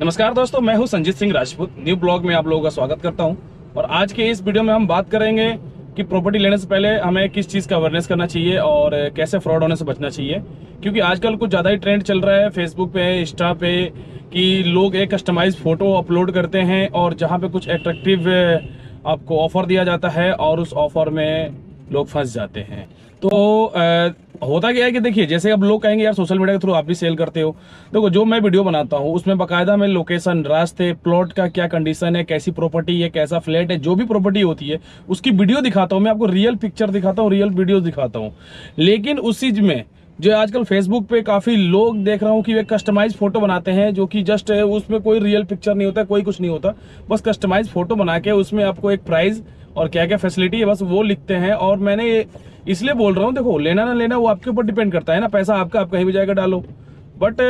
नमस्कार दोस्तों, मैं हूं संजीत सिंह राजपूत। न्यू ब्लॉग में आप लोगों का स्वागत करता हूं। और आज के इस वीडियो में हम बात करेंगे कि प्रॉपर्टी लेने से पहले हमें किस चीज़ का अवेयरनेस करना चाहिए और कैसे फ्रॉड होने से बचना चाहिए। क्योंकि आजकल कुछ ज़्यादा ही ट्रेंड चल रहा है फेसबुक पे, इंस्टा पे, कि लोग एक कस्टमाइज फोटो अपलोड करते हैं और जहाँ पे कुछ एट्रैक्टिव आपको ऑफर दिया जाता है और उस ऑफर में लोग फंस जाते हैं। तो होता क्या है कि देखिए, जैसे अब लोग कहेंगे यार सोशल मीडिया के थ्रू आप भी सेल करते हो। देखो, जो मैं वीडियो बनाता हूँ उसमें बाकायदा मैं लोकेशन, रास्ते, प्लॉट का क्या कंडीशन है, कैसी प्रॉपर्टी है, कैसा फ्लैट है, जो भी प्रॉपर्टी होती है उसकी वीडियो दिखाता हूँ। मैं आपको रियल पिक्चर दिखाता हूँ, रियल वीडियो दिखाता हूँ। लेकिन उस चीज में जो आजकल फेसबुक पे काफी लोग देख रहा हूँ कि वे कस्टमाइज फोटो बनाते हैं, जो कि जस्ट उसमें कोई रियल पिक्चर नहीं होता, कोई कुछ नहीं होता, बस कस्टमाइज फोटो बना के उसमें आपको एक प्राइस और क्या क्या फैसिलिटी है बस वो लिखते हैं। और मैंने इसलिए बोल रहा हूँ, देखो लेना ना लेना वो आपके ऊपर डिपेंड करता है ना, पैसा आपका, आप कहीं भी जाकर डालो। बट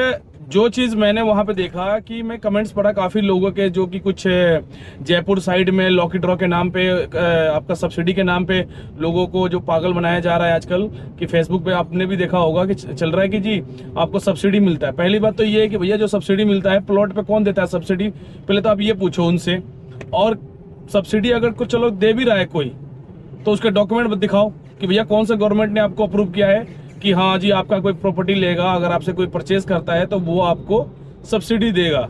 जो चीज़ मैंने वहाँ पे देखा कि मैं कमेंट्स पढ़ा काफ़ी लोगों के, जो कि कुछ जयपुर साइड में लॉकी ड्रॉ के नाम पे, आपका सब्सिडी के नाम पे लोगों को जो पागल बनाया जा रहा है आजकल, कि फेसबुक पे आपने भी देखा होगा कि चल रहा है कि जी आपको सब्सिडी मिलता है। पहली बात तो ये है कि भैया जो सब्सिडी मिलता है प्लॉट पे कौन देता है सब्सिडी, पहले तो आप ये पूछो उनसे। और सब्सिडी अगर कुछ चलो दे भी रहा है कोई, तो उसके डॉक्यूमेंट दिखाओ कि भैया कौन से गवर्नमेंट ने आपको अप्रूव किया है कि हाँ जी आपका कोई प्रॉपर्टी लेगा, अगर आपसे कोई परचेज करता है तो वो आपको सब्सिडी देगा।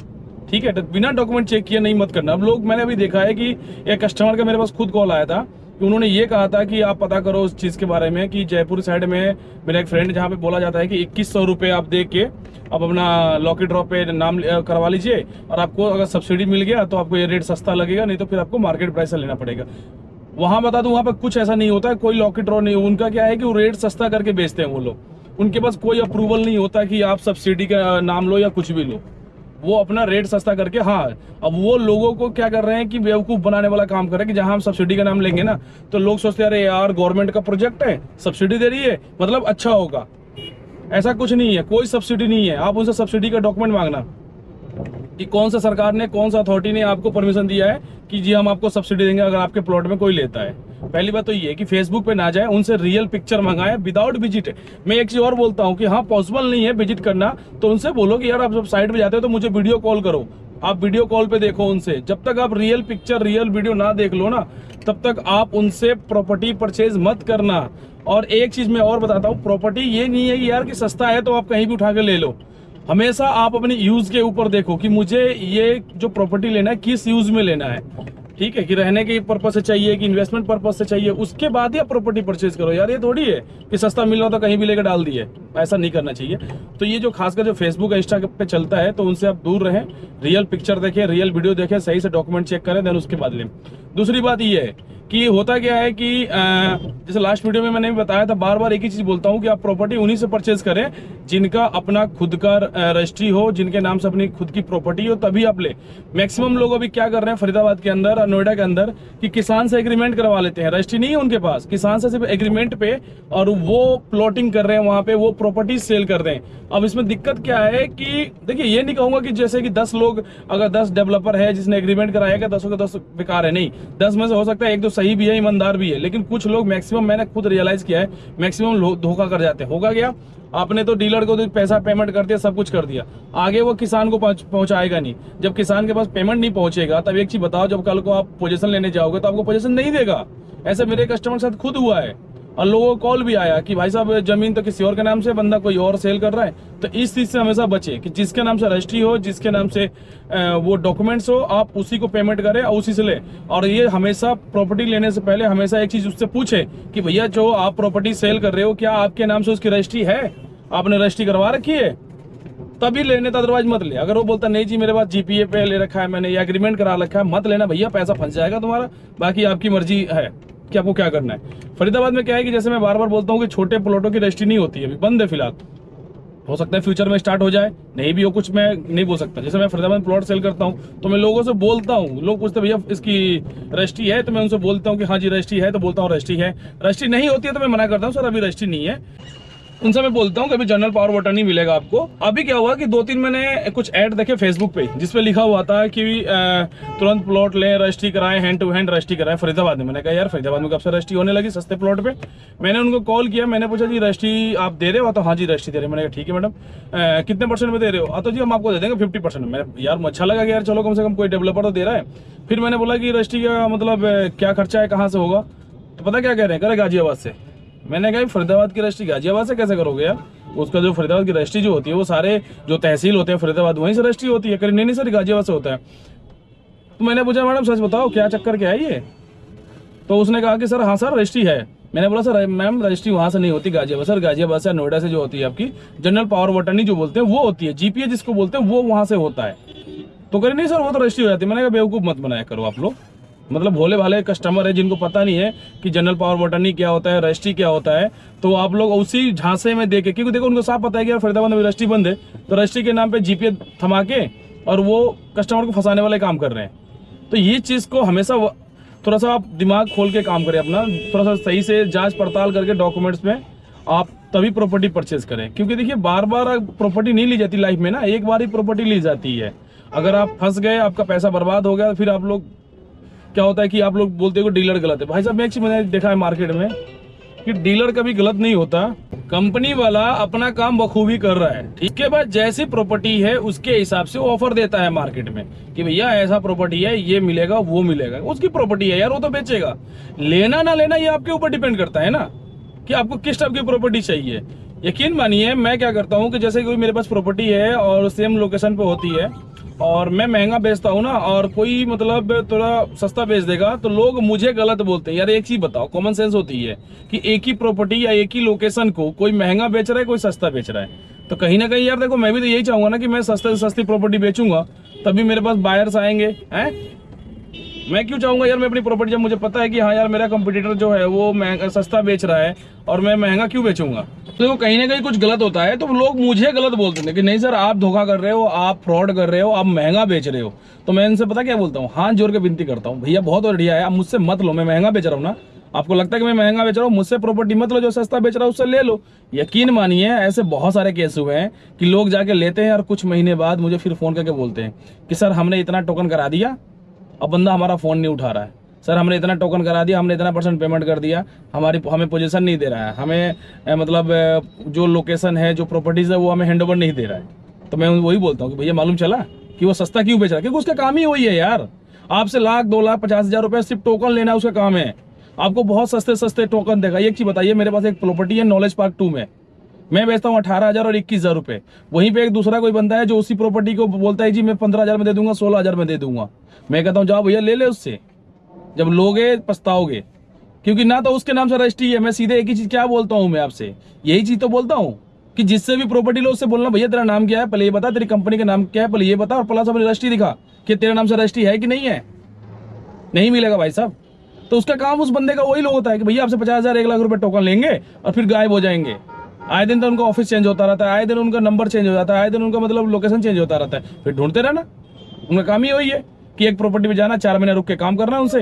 ठीक है, तो बिना डॉक्यूमेंट चेक किए नहीं मत करना। अब लोग, मैंने अभी देखा है कि एक कस्टमर का मेरे पास खुद कॉल आया था कि उन्होंने ये कहा था कि आप पता करो उस चीज़ के बारे में कि जयपुर साइड में मेरा एक फ्रेंड, जहाँ पे बोला जाता है कि 2100 रुपये आप दे के आप अपना लॉकी ड्रॉ पे नाम करवा लीजिए और आपको अगर सब्सिडी मिल गया तो आपको ये रेट सस्ता लगेगा, नहीं तो फिर आपको मार्केट प्राइस से लेना पड़ेगा। वहां बता दूं, वहां पे कुछ ऐसा नहीं होता है, कोई लॉकी ड्रॉ नहीं। उनका क्या है कि वो रेट सस्ता करके बेचते हैं वो लोग। उनके पास कोई अप्रूवल नहीं होता कि आप सब्सिडी का नाम लो या कुछ भी लो, वो अपना रेट सस्ता करके, हाँ अब वो लोगों को क्या कर रहे हैं कि बेवकूफ बनाने वाला काम कर रहे हैं कि जहां हम सब्सिडी का नाम लेंगे ना तो लोग सोचते हैं अरे यार गवर्नमेंट का प्रोजेक्ट है, सब्सिडी दे रही है मतलब अच्छा होगा। ऐसा कुछ नहीं है, कोई सब्सिडी नहीं है। आप उनसे सब्सिडी का डॉक्यूमेंट मांगना कि कौन सा सरकार ने, कौन सा अथॉरिटी ने आपको परमिशन दिया है कि जी हम आपको सब्सिडी देंगे अगर आपके प्लॉट में कोई लेता है। पहली बात तो ये कि फेसबुक पे ना जाए, उनसे रियल पिक्चर मंगाएं विदाउट विजिट। मैं एक चीज और बोलता हूँ कि हाँ पॉसिबल नहीं है विजिट करना, तो उनसे बोलो कि यार आप जब साइट पे जाते हो तो मुझे वीडियो कॉल करो। आप वीडियो कॉल पे देखो उनसे। जब तक आप रियल पिक्चर, रियल वीडियो ना देख लो ना, तब तक आप उनसे प्रॉपर्टी परचेज मत करना। और एक चीज मैं और बताता हूँ, प्रॉपर्टी ये नहीं है कि यार कि सस्ता है तो आप कहीं भी उठा के ले लो। हमेशा आप अपनी यूज के ऊपर देखो कि मुझे ये जो प्रॉपर्टी लेना है किस यूज में लेना है। ठीक है, कि रहने के पर्पज से चाहिए कि इन्वेस्टमेंट पर्पज से चाहिए, उसके बाद ही आप प्रॉपर्टी परचेज करो। यार ये थोड़ी है कि सस्ता मिल रहा तो कहीं भी लेकर डाल दिए, ऐसा नहीं करना चाहिए। तो ये जो खासकर जो फेसबुक इंस्टा पे चलता है, तो उनसे आप दूर रहें। रियल पिक्चर देखें, रियल वीडियो देखें, सही से डॉक्यूमेंट चेक करें, देन उसके बाद लें। दूसरी बात ये है कि होता क्या है कि जैसे लास्ट वीडियो में मैंने भी बताया था, बार बार एक ही चीज बोलता हूँ कि आप प्रॉपर्टी उन्हीं से परचेज करें जिनका अपना खुद का रजिस्ट्री हो, जिनके नाम से अपनी खुद की प्रॉपर्टी हो, तभी आप ले। मैक्सिमम लोग अभी क्या कर रहे हैं फरीदाबाद के अंदर और नोएडा के अंदर कि किसान से एग्रीमेंट करवा लेते हैं, रजिस्ट्री नहीं है उनके पास, किसान से सिर्फ एग्रीमेंट पे, और वो प्लॉटिंग कर रहे हैं वहां पे, वो प्रॉपर्टी सेल कर रहे हैं। अब इसमें दिक्कत क्या है कि देखिए, ये नहीं कहूंगा कि जैसे कि 10 लोग, अगर 10 डेवलपर है जिसने एग्रीमेंट कराया गया, 10 के 10 बेकार है, नहीं, 10 में से हो सकता है 1-2 सही भी है, ईमानदार भी है, लेकिन कुछ लोग, मैक्सिमम मैंने खुद रियलाइज किया है, मैक्सिमम लोग धोखा कर जाते हैं। होगा क्या, आपने तो डीलर को तो पैसा पेमेंट कर दिया, सब कुछ कर दिया, आगे वो किसान को पहुंचाएगा नहीं। जब किसान के पास पेमेंट नहीं पहुंचेगा, तब एक चीज बताओ, जब कल को आप पोजीशन लेने जाओगे तो आपको पोजीशन नहीं देगा। ऐसे मेरे कस्टमर के साथ खुद हुआ है और लोगों को कॉल भी आया कि भाई साहब जमीन तो किसी और के नाम से, बंदा कोई और सेल कर रहा है। तो इस चीज से हमेशा बचे कि जिसके नाम से रजिस्ट्री हो, जिसके नाम से वो डॉक्यूमेंट्स हो, आप उसी को पेमेंट करें और उसी से ले। और ये हमेशा प्रॉपर्टी लेने से पहले हमेशा एक चीज उससे पूछे कि भैया जो आप प्रॉपर्टी सेल कर रहे हो, क्या आपके नाम से उसकी रजिस्ट्री है, आपने रजिस्ट्री करवा रखी है, तभी लेने, तो अदरवाइज मत ले। अगर वो बोलता नहीं जी मेरे पास जीपीए पे ले रखा है मैंने, या एग्रीमेंट करा रखा है, मत लेना भैया, पैसा फंस जाएगा तुम्हारा। बाकी आपकी मर्जी है कि आपको क्या करना है। फरीदाबाद में क्या है कि जैसे मैं बार बार बोलता हूँ कि छोटे प्लॉटों की रजिस्ट्री नहीं होती है, अभी बंद है फिलहाल, हो सकता है फ्यूचर में स्टार्ट हो जाए, नहीं भी हो, कुछ मैं नहीं बोल सकता। जैसे मैं फरीदाबाद में प्लॉट सेल करता हूँ तो मैं लोगों से बोलता हूँ, लोग पूछते भैया इसकी रजिस्ट्री है, तो मैं उनसे बोलता हूँ कि हाँ जी रजिस्ट्री है, तो बोलता हूँ रजिस्ट्री है। रजिस्ट्री नहीं होती है तो मैं मना करता हूँ, सर अभी रजिस्ट्री नहीं है। उनसे मैं बोलता हूँ कभी जनरल पावर बटन नहीं मिलेगा आपको। अभी क्या हुआ कि 2-3 मैंने कुछ ऐड देखे फेसबुक पे जिसपे लिखा हुआ था कि तुरंत प्लॉट लें, रजिस्ट्री कराएं, हैंड टू हैंड रजिस्ट्री कराएं फरीदाबाद में। मैंने कहा यार फरीदाबाद में कब से रजिस्ट्री होने लगी सस्ते प्लॉट पे। मैंने उनको कॉल किया, मैंने पूछा जी रजिस्ट्री आप दे रहे हो? तो हाँ जी रजिस्ट्री दे रहे। मैंने कहा ठीक है मैडम, कितने % में दे रहे हो? तो जी हम आपको दे देंगे 50%। मैं यार अच्छा लगा कि यार चलो कम से कम कोई डेवलपर तो दे रहा है। फिर मैंने बोला कि रजिस्ट्री का मतलब क्या खर्चा है, कहाँ से होगा? तो पता क्या कह रहे हैं, करे गाजियाबाद से। मैंने कहा फरीदाबाद की रजिस्ट्री गाजियाबाद से कैसे करोगे यार? उसका जो फरीदाबाद की रजिस्ट्री जो होती है वो सारे जो तहसील होते हैं फरीदाबाद वहीं से रजिस्ट्री होती है। करीब नहीं सर गाजियाबाद से होता है। तो मैंने पूछा मैडम सच बताओ क्या चक्कर क्या है ये? तो उसने कहा कि सर हाँ सर रजिस्ट्री है। मैंने बोला सर मैम रजिस्ट्री वहाँ से नहीं होती गाजियाबाद, सर गाजियाबाद से नोएडा से जो होती है आपकी जनरल पावर बटनी जो बोलते हैं वो होती है, जीपीए जिसको बोलते हैं वो वहाँ से होता है। तो कह नहीं सर वो तो रजिस्ट्री हो जाती है। मैंने कहा बेवकूफ़ मत बनाया करो आप लोग, मतलब भोले भाले कस्टमर है जिनको पता नहीं है कि जनरल पावर बटनी क्या होता है, रजिस्ट्री क्या होता है। तो आप लोग उसी झांसे में देके, क्योंकि देखो उनको साफ पता है कि यार फरीदाबाद में रजिस्ट्री बंद है, तो रजिस्ट्री के नाम पे जीपीए थमा के और वो कस्टमर को फंसाने वाले काम कर रहे हैं। तो ये चीज़ को हमेशा थोड़ा सा आप दिमाग खोल के काम करें अपना, थोड़ा सा सही से जाँच पड़ताल करके डॉक्यूमेंट्स में आप तभी प्रॉपर्टी परचेज करें। क्योंकि देखिए बार बार प्रॉपर्टी नहीं ली जाती लाइफ में ना, एक बार ही प्रॉपर्टी ली जाती है। अगर आप फंस गए, आपका पैसा बर्बाद हो गया, फिर आप लोग क्या होता है कि आप लोग बोलते हो कि डीलर गलत है। भाई साहब मैं एक चीज मैंने देखा है मार्केट में कि डीलर कभी गलत नहीं होता, कंपनी वाला अपना काम बखूबी कर रहा है। ठीक है, बाद जैसी प्रॉपर्टी है उसके हिसाब से ऑफर देता है मार्केट में कि भैया ऐसा प्रॉपर्टी है, ये मिलेगा वो मिलेगा। उसकी प्रॉपर्टी है यार, वो तो बेचेगा। लेना ना लेना ये आपके ऊपर डिपेंड करता है ना कि आपको किस टाइप की प्रॉपर्टी चाहिए। यकीन मानिए मैं क्या करता हूँ कि जैसे कोई मेरे पास प्रॉपर्टी है और सेम लोकेशन पे होती है और मैं महंगा बेचता हूँ ना, और कोई मतलब थोड़ा सस्ता बेच देगा, तो लोग मुझे गलत बोलते हैं। यार एक चीज बताओ, कॉमन सेंस होती है कि एक ही प्रॉपर्टी या एक ही लोकेशन को कोई महंगा बेच रहा है, कोई सस्ता बेच रहा है, तो कहीं ना कहीं यार देखो मैं भी तो यही चाहूंगा ना कि मैं सस्ते से सस्ती प्रॉपर्टी बेचूंगा तभी मेरे पास बायर्स आएंगे हैं। मैं क्यों चाहूंगा यार मैं अपनी प्रॉपर्टी, जब मुझे पता है कि हाँ यार मेरा कंपटीटर जो है वो महंगा सस्ता बेच रहा है और मैं महंगा क्यों बेचूंगा? तो देखो कहीं ना कहीं कुछ गलत होता है, तो लोग मुझे गलत बोलते हैं कि नहीं सर आप धोखा कर रहे हो, आप फ्रॉड कर रहे हो, आप महंगा बेच रहे हो। तो मैं इनसे पता क्या बोलता हूँ, हाथ जोड़ के विनती करता हूँ, भैया बहुत बढ़िया है, आप मुझसे मत लो, मैं महंगा बेच रहा हूँ ना, आपको लगता है कि मैं महंगा बेच रहा हूँ, मुझसे प्रॉपर्टी मत लो, जो सस्ता बेच रहा है उससे ले लो। यकीन मानिए ऐसे बहुत सारे केस हुए हैं कि लोग जाके लेते हैं और कुछ महीने बाद मुझे फिर फोन करके बोलते हैं कि सर हमने इतना टोकन करा दिया, अब बंदा हमारा फोन नहीं उठा रहा है, सर हमने इतना टोकन करा दिया, हमने इतना % पेमेंट कर दिया, हमें पोजीशन नहीं दे रहा है, हमें मतलब जो लोकेशन है जो प्रॉपर्टीज है वो हमें हैंडओवर नहीं दे रहा है। तो मैं वही बोलता हूँ कि भैया मालूम चला कि वो सस्ता क्यों बेच रहा है, क्योंकि उसका काम ही वही है यार। आपसे लाख 2 लाख 50,000 रुपये सिर्फ टोकन लेना उसका काम है, आपको बहुत सस्ते सस्ते टोकन देगा। एक चीज बताइए, मेरे पास एक प्रॉपर्टी है नॉलेज पार्क 2 में, मैं बेचता हूँ 18,000 और 21,000 रुपये। वहीं पे एक दूसरा कोई बंदा है जो उसी प्रॉपर्टी को बोलता है जी मैं 15,000 में दे दूंगा, 16,000 में दे दूंगा। मैं कहता हूँ जाओ भैया ले ले उससे, जब लोगे पछताओगे, क्योंकि ना तो उसके नाम से रजिस्ट्री है। मैं सीधे एक ही चीज क्या बोलता हूँ मैं आपसे, यही चीज तो बोलता हूँ कि जिससे भी प्रॉपर्टी लो उससे बोलना भैया तेरा नाम क्या है, पहले ये बता, तेरी कंपनी का नाम क्या है, पहले ये बता, और प्लस अपनी रजिस्ट्री दिखा कि तेरे नाम से रजिस्ट्री है कि नहीं है। नहीं मिलेगा भाई साहब, तो उसका काम उस बंदे का वही लोग होता है कि भैया आपसे 50,000 1 लाख रुपए टोकन लेंगे और फिर गायब हो जाएंगे। आए दिन तो उनका ऑफिस चेंज होता रहता है, आए दिन उनका नंबर चेंज हो जाता है, आए दिन उनका मतलब लोकेशन चेंज होता रहता है, फिर ढूंढते रहना। उनका काम ही वही है कि एक प्रॉपर्टी पे जाना, 4 महीने रुक के काम करना उनसे।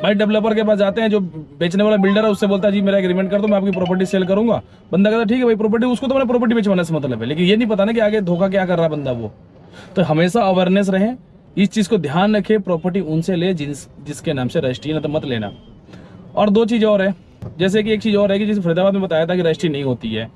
भाई डेवलपर के पास जाते हैं, जो बेचने वाला बिल्डर है उससे बोलता है जी मेरा एग्रीमेंट कर दो, मैं आपकी प्रॉपर्टी सेल करूंगा। बंदा कहता है ठीक है भाई प्रॉपर्टी, उसको तो मैंने प्रॉपर्टी बेचवाने से मतलब है, लेकिन ये नहीं पता ना कि आगे धोखा क्या कर रहा है बंदा वो। तो हमेशा अवेयरनेस रहे, इस चीज को ध्यान रखे, प्रॉपर्टी उनसे ले जिसके नाम से रजिस्ट्री, ना तो मत लेना। और 2 चीज और है, जैसे कि एक चीज और है कि जैसे फरीदाबाद में बताया था कि रजिस्ट्री नहीं होती है,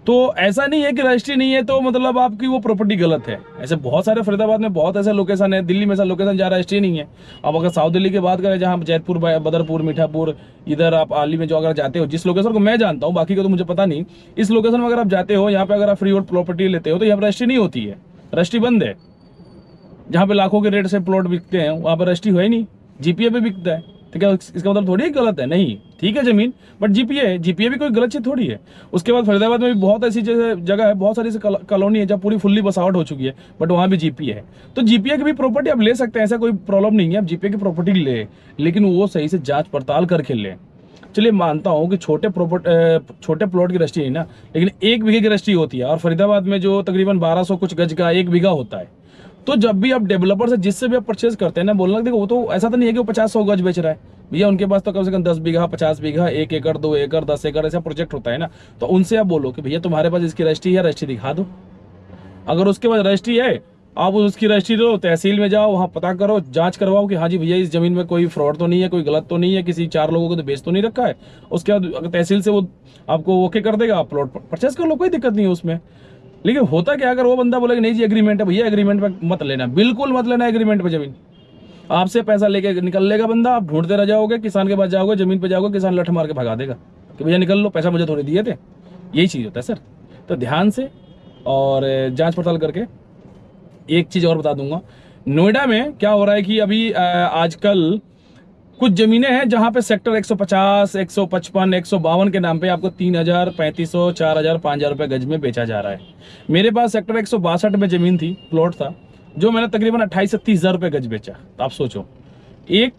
तो ऐसा नहीं है कि रजिस्ट्री नहीं है तो मतलब आपकी वो प्रॉपर्टी गलत है। ऐसे बहुत सारे फरीदाबाद में बहुत ऐसे लोकेशन है, दिल्ली में ऐसा लोकेशन जहाँ रजिस्ट्री नहीं है। अब अगर साउथ दिल्ली की बात करें, जहाँ जैतपुर, बदरपुर, मीठापुर, इधर आप आली में जो अगर जाते हो, जिस लोकेशन को मैं जानता हूँ, बाकी को तो मुझे पता नहीं, इस लोकेशन में अगर आप जाते हो, यहाँ पे अगर आप फ्री होल्ड प्रॉपर्टी लेते हो तो यहाँ पर रजिस्ट्री नहीं होती है, रजिस्ट्री बंद है। जहाँ पे लाखों के रेट से प्लॉट बिकते हैं वहाँ पर रजिस्ट्री है नहीं, जीपीए पे बिकता है। तो क्या इसका मतलब थोड़ी गलत है? नहीं, ठीक है जमीन, बट जीपीए है, जीपीए भी कोई गलत चीज थोड़ी है। उसके बाद फरीदाबाद में भी बहुत ऐसी जगह है, बहुत सारी कॉलोनी है जहाँ पूरी फुल्ली बसावट हो चुकी है, बट वहाँ भी जीपीए है। तो जीपीए की भी प्रॉपर्टी आप ले सकते हैं, ऐसा कोई प्रॉब्लम नहीं है, आप जीपीए की प्रॉपर्टी ले, लेकिन वो सही से जाँच पड़ताल करके ले। चलिए मानता हूँ कि छोटे प्लॉट की रजिस्ट्री है ना, लेकिन 1 बीघे की रजिस्ट्री होती है, और फरीदाबाद में जो तकरीबन 1200 कुछ गज का 1 बीघा होता है। तो जब भी आप डेवलपर से जिससे भी आप परचेज करते हैं ना, बोलना देखो वो तो ऐसा तो नहीं है कि वो 50-100 गज बेच रहा है, भैया उनके पास तो कम से कम 10 बीघा, 50 बीघा, 1 एकड़, 2 एकड़, 10 एकड़ ऐसा प्रोजेक्ट होता है ना। तो उनसे आप बोलो कि भैया तुम्हारे पास इसकी रजिस्ट्री है, रजिस्ट्री दिखा दो। अगर उसके पास रजिस्ट्री है, आप उसकी रजिस्ट्री लो, तहसील में जाओ, वहाँ पता करो, जांच करवाओ कि हाँ जी भैया इस जमीन में कोई फ्रॉड तो नहीं है, कोई गलत तो नहीं है, किसी 4 लोगों को तो बेच तो नहीं रखा है। उसके बाद अगर तहसील से वो आपको ओके कर देगा, आप प्लॉट परचेस कर लो, कोई दिक्कत नहीं है उसमें। लेकिन होता क्या, अगर वो बंदा बोलेगा नहीं जी एग्रीमेंट है, भैया एग्रीमेंट पे मत लेना, बिल्कुल मत लेना एग्रीमेंट पे जमीन। आपसे पैसा लेके निकल लेगा बंदा, आप ढूंढते रह जाओगे, किसान के पास जाओगे, जमीन पे जाओगे, किसान लठ मार के भगा देगा कि भैया निकल लो, पैसा मुझे थोड़े दिए थे। यही चीज़ होता है सर। तो ध्यान से और जांच पड़ताल करके। एक चीज़ और बता दूंगा, नोएडा में क्या हो रहा है कि अभी आजकल कुछ जमीनें हैं जहां पे सेक्टर 150, 155, 152 के नाम पे आपको 3000, 3500, 4000, 5000 रुपये गज में बेचा जा रहा है। मेरे पास सेक्टर 162 में जमीन थी, प्लॉट था, जो मैंने तकरीबन 28 से 30 हजार रुपये गज बेचा। तो आप सोचो, एक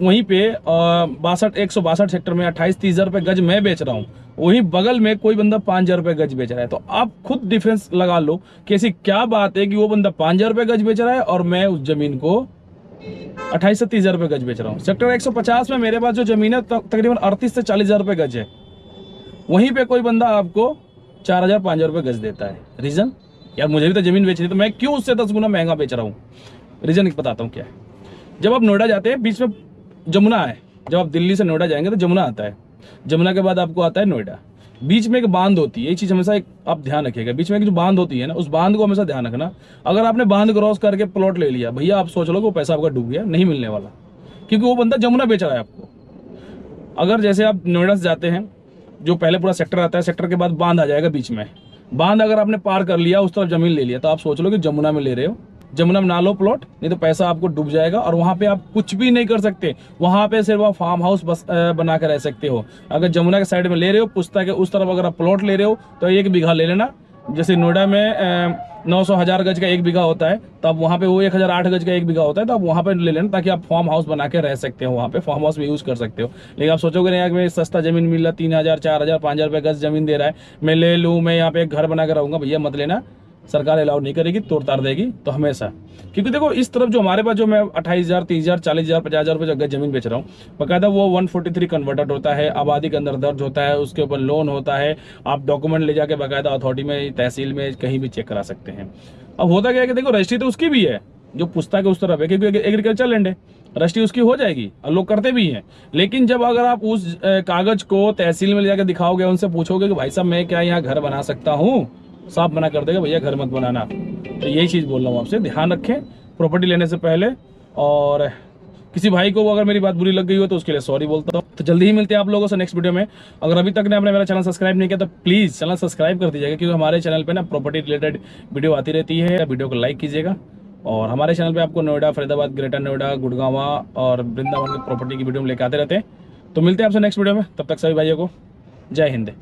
वहीं पे 162 सेक्टर में 28-30 हजार रुपये गज मैं बेच रहा हूँ, वहीं बगल में कोई बंदा 5000 रुपये गज बेच रहा है। तो आप खुद डिफरेंस लगा लो कि ऐसी क्या बात है कि वो बंदा 5000 रुपये गज बेच रहा है और मैं उस जमीन को 28 से 30 हजार रुपये गज बेच रहा हूँ। सेक्टर 150 में मेरे पास जो जमीन है तकरीबन 38 से 40 हजार रुपये गज है, वहीं पे कोई बंदा आपको 4000, 5000 रुपये गज देता है। रीजन, यार मुझे भी तो जमीन बेचनी, तो मैं क्यों उससे 10 गुना महंगा बेच रहा हूँ? रीजन बताता हूँ क्या है। जब आप नोएडा जाते हैं, बीच में जमुना है, जब आप दिल्ली से नोएडा जाएंगे तो जमुना आता है, जमुना के बाद आपको आता है नोएडा। बीच में एक बांध होती है, ये चीज़ हमेशा एक आप ध्यान रखिएगा, बीच में एक जो बांध होती है ना, उस बांध को हमेशा ध्यान रखना। अगर आपने बांध क्रॉस करके प्लॉट ले लिया, भैया आप सोच लो कि वो पैसा आपका डूब गया, नहीं मिलने वाला, क्योंकि वो बंदा जमुना बेच रहा है आपको। अगर जैसे आप नोएडा से जाते हैं, जो पहले पूरा सेक्टर आता है, सेक्टर के बाद बांध आ जाएगा बीच में, बांध अगर आपने पार कर लिया, उस तरफ जमीन ले लिया, तो आप सोच लो कि जमुना में ले रहे हो। जमुना में ना लो प्लॉट, नहीं तो पैसा आपको डूब जाएगा और वहां पे आप कुछ भी नहीं कर सकते। वहां पे सिर्फ आप फार्म हाउस बस बना कर रह सकते हो। अगर जमुना के साइड में ले रहे हो, पुस्ता के उस तरफ अगर आप प्लॉट ले रहे हो, तो 1 बीघा ले लेना। जैसे नोएडा में 900,000 गज का 1 बीघा होता है, तो आप वहाँ पे वो 1008 गज का 1 बीघा होता है, तो आप वहाँ पे ले लेना, ताकि आप फार्म हाउस बना के रह सकते हो, वहाँ पे फार्म हाउस भी यूज़ कर सकते हो। लेकिन आप सोचोगे नहीं कि सस्ता जमीन मिल रहा, 3000, 4000, 5000 रुपये गज जमीन दे रहा है, मैं ले लूँ, मैं यहाँ पे एक घर बना कर रहूँगा, भैया मत लेना, सरकार अलाउ नहीं करेगी, तोड़ ताड़ देगी। तो हमेशा, क्योंकि देखो इस तरफ जो हमारे पास जो मैं 28,000, 30,000, 40,000, 50,000 रुपये जगह जमीन बेच रहा हूँ, बाकायदा वो 143 कन्वर्टेड होता है, आबादी के अंदर दर्ज होता है, उसके ऊपर लोन होता है, आप डॉक्यूमेंट ले जाके बाकायदा अथॉरिटी में, तहसील में, कहीं भी चेक करा सकते हैं। अब होता क्या है कि देखो रजिस्ट्री तो उसकी भी है जो पुस्ता के उस तरफ है, क्योंकि एग्रीकल्चर लैंड है, रजिस्ट्री उसकी हो जाएगी और लोग करते भी हैं। लेकिन जब अगर आप उस कागज को तहसील में ले जाकर दिखाओगे, उनसे पूछोगे कि भाई साहब मैं क्या यहाँ घर बना सकता हूँ, साफ मना कर देगा, भैया घर मत बनाना। तो यही चीज़ बोल रहा हूँ आपसे, ध्यान रखें प्रॉपर्टी लेने से पहले। और किसी भाई को अगर मेरी बात बुरी लग गई हो तो उसके लिए सॉरी बोलता हूँ। तो जल्दी ही मिलते हैं आप लोगों से नेक्स्ट वीडियो में। अगर अभी तक ने आपने मेरा चैनल सब्सक्राइब नहीं किया तो प्लीज़ चैनल सब्सक्राइब कर दीजिएगा, क्योंकि हमारे चैनल पे ना प्रॉपर्टी रिलेटेड वीडियो आती रहती है। वीडियो को लाइक कीजिएगा, और हमारे चैनल पे आपको नोएडा, फरीदाबाद, ग्रेटर नोएडा, गुड़गांवा और वृंदावन की प्रॉपर्टी की वीडियो में लेकर आते रहते हैं। तो मिलते हैं आपसे नेक्स्ट वीडियो में, तब तक सभी भाइयों को जय हिंद।